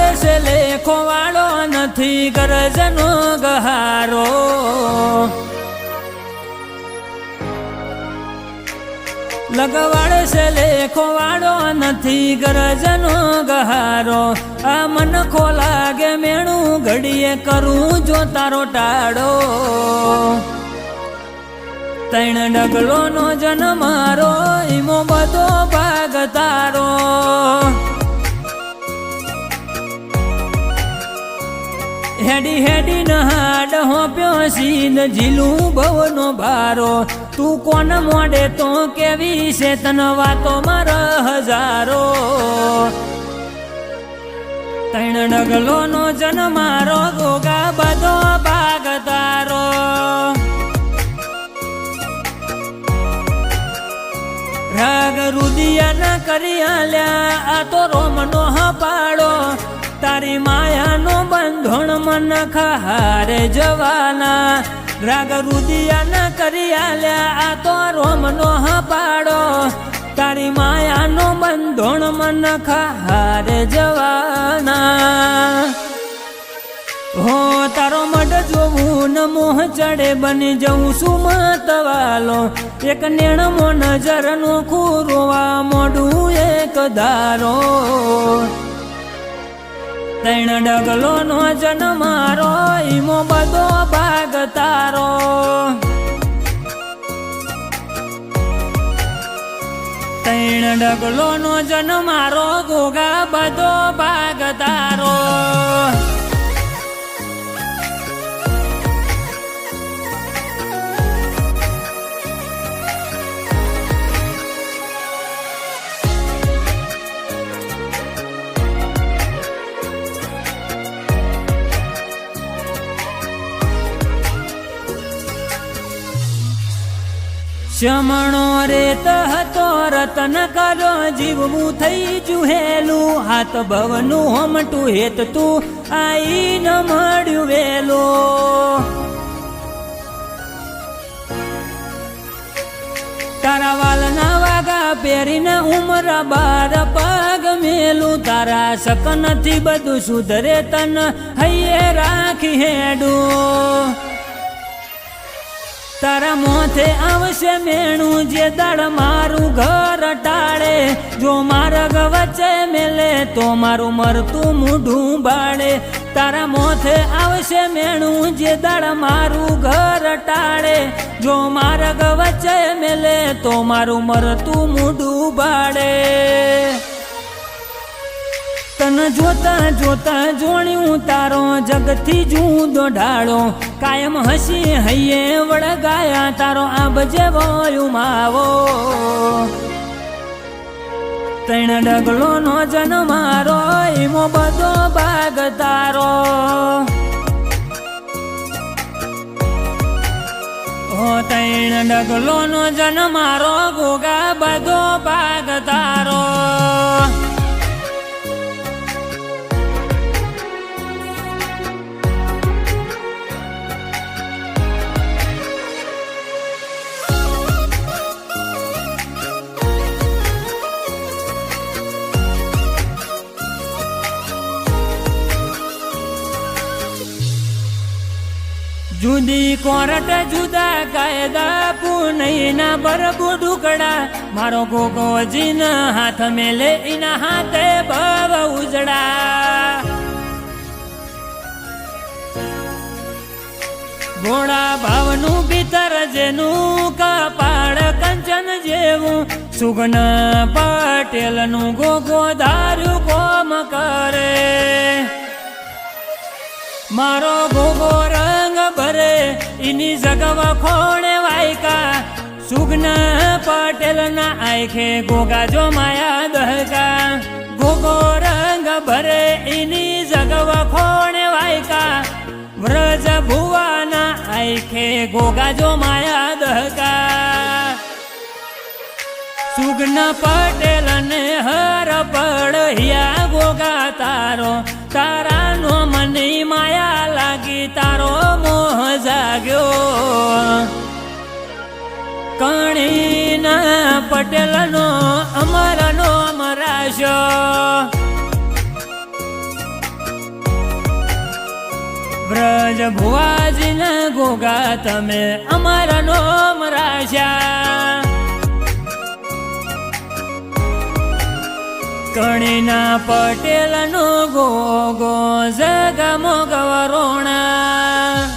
લગવાડે છે લેખો વાળો નથી ગરજનો ગહારો લગવાડે છે લેખો વાળો નથી ગરજનો ગહારો આ મન ખો લાગે મેણું ઘડીએ કરું જો તારો ટાળો તૈણ ડગલો નો જન મારો ઈમો બધો ભાગ તારો હેડી હેડી નહાડ હોપ્યો સીન ઝીલું ભવનો ભારો તું કોણ મોડે તો કેવી છે તન વાતો મારા હજારો તૈણ ડગલો નો જન મારો ગોગા બધો ભાગ તારો રાગ રુદિયા ના કરી આલ્યા આ તો રોમનો હપાડો તારી માયાનો બંધોણ મન ખારે જવાના રાગ રુદિયા ના કરી આલ્યા આ તો રોમનો હપાડો તારી માયાનો બંધોણ મન ખારે જવાના હો તારો મઢ જોવું ન મોહ ચડે બની જવું સુમતવાલો એક નેણમો નજર નો ખુરવા મોઢું એક ધારો તૈણ ડગલો નો જન મારો ઈમો બધો ભાગ તારો તૈણ ડગલો નો જન મારો ગોગા બધો ભાગ તારો શમણો રેત હતો રતન કરો જીવવું થઈ જુહેલું હાથ ભવનું હોમટું હેત તું આઈ ન મળ્યું વેલો તારા વાલના વાગા પહેરીને ઉમર બાર પગ મેલું તારા શક નથી બધું સુધરે તન હૈયે રાખી હેડું તારા મોથે આવશે મેણું જે દળ મારું ઘર ટાળે જો માર્ગ વચ્ચે મેલે તો મારું મરતું મૂઢું બાળે તારા મોથે આવશે મેણું જે દળ મારું ઘર ટાળે જો માર્ગ વચ્ચે મેલે તો મારું મરતું મૂઢું બાળે તન જોતા જોતા જોણ્યું તારો જગથી જુદો ઢાળો કાયમ હસી હૈયે વળગાયા તારો આંબ જેવો ઉમાવો તૈણ ડગલો નો જન મારો ઈમો બધો ભાગ તારો ઓ તૈણ ડગલો નો જન મારો ગોગા બધો ભાગ તારો જુદી કોરટ જુદા કાયદા પુનઈના બરબુ ઢુકડા મારો ગોગો જીન હાથ મેલે ઇના હાથે ભવ ઉજડા ઘોડા ભાવનું ભીતર જેનું કપાળ કંચન જેવું સુગન પટેલનું ગોગો ધાર્યું કોમ કરે મારો ગોગો રંગ ભરે ઇની જગવા ખોણે વાયકા સુગના પટેલ ના આંખે ગોગા જો માયા દહકા ગોગો રંગ ભરે ઇની જગવા ખોણે વાયકા વ્રજ ભુવાના આંખે ગોગા જો માયા દહકા સુગના પટેલ ને હર પડ્યા ગોગા તારો તારાનો મને માયા લાગી તારો મોહ જાગ્યો કણીના પટેલનો અમરનો અમરાશો જ ભુવાજીના ગોગા તમે અમારા નોમ રાશ્યા કણીના પટેલનો ગોગો જગમો ગવરોણા